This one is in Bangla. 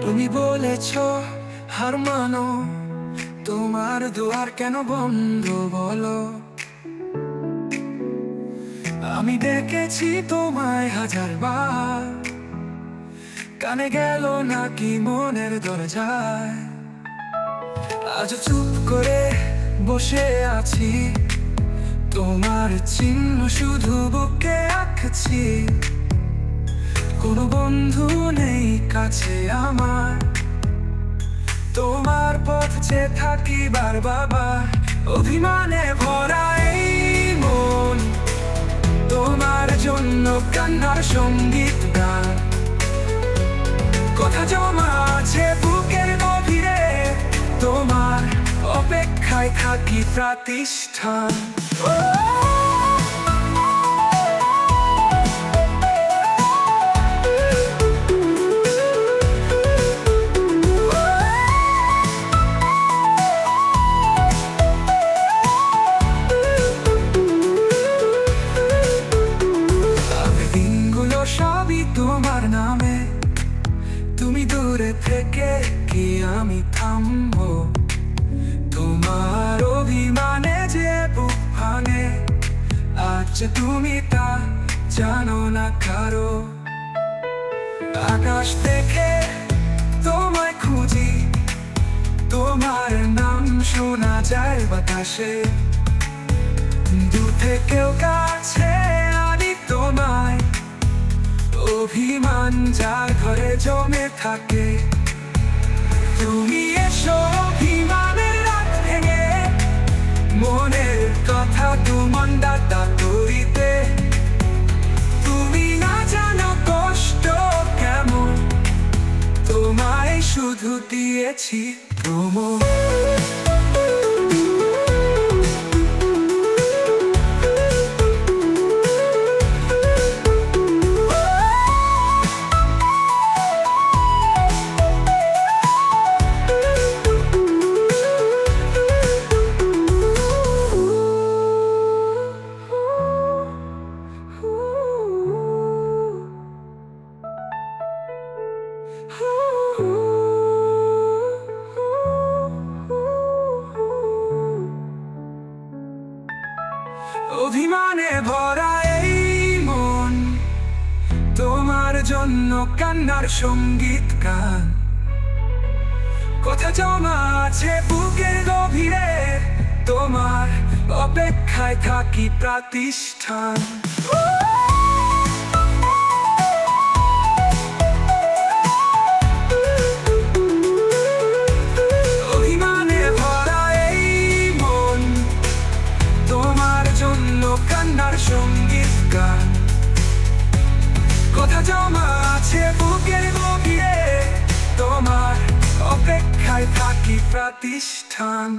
তুমি বলেছ হার মানো, তোমার দুয়ার কেন বন্ধ বলো? আমি ডেকেছি তোমায় হাজার বার, কানে গেল নাকি মনের দরজায়? আজ চুপ করে বসে আছি, তোমার চিহ্ন শুধু বুকে আঁকছি। কোনো বন্ধু নেই কাছে আমার, তোমার পথ চেয়ে থাকি বারবার। অভিমানে ভরা এই মন, তোমার জন্য কান্নার সঙ্গীত গান। কথা জমা আছে বুকের গভীরে, তোমার অপেক্ষায় থাকি প্রতিষ্ঠান। সবই তোমার নামে, তুমি দূরে থেকে কি আমি থামবো? তোমার অভিমানে যে বুক ভাঙে, আজ তুমি তা জানো না কারো। আকাশ দেখে তোমায় খুঁজি, তোমার নাম শোনা যায় বাতাসে। দূর থেকেও কাছে আনি তোমায়, অভিমান যার ঘরে জমে থাকে। তুমি এসো অভিমানের রাত ভেঙে, মনের কথা তোমার দাতা করিতে। তুমি না জানো কষ্ট কেমন, তোমায় শুধু দিয়েছি প্রমো। অভিমানে ভরা এই মন, তোমার জন্য কান্নার সঙ্গীত গান। কথা জমা আছে বুকের গভীরে, তোমার অপেক্ষায় থাকি প্রতিষ্ঠান। কান্নার সঙ্গীত গান, কথা জমা আছে বুকের গভীরে, তোমার অপেক্ষায় থাকি প্রতিষ্ঠান।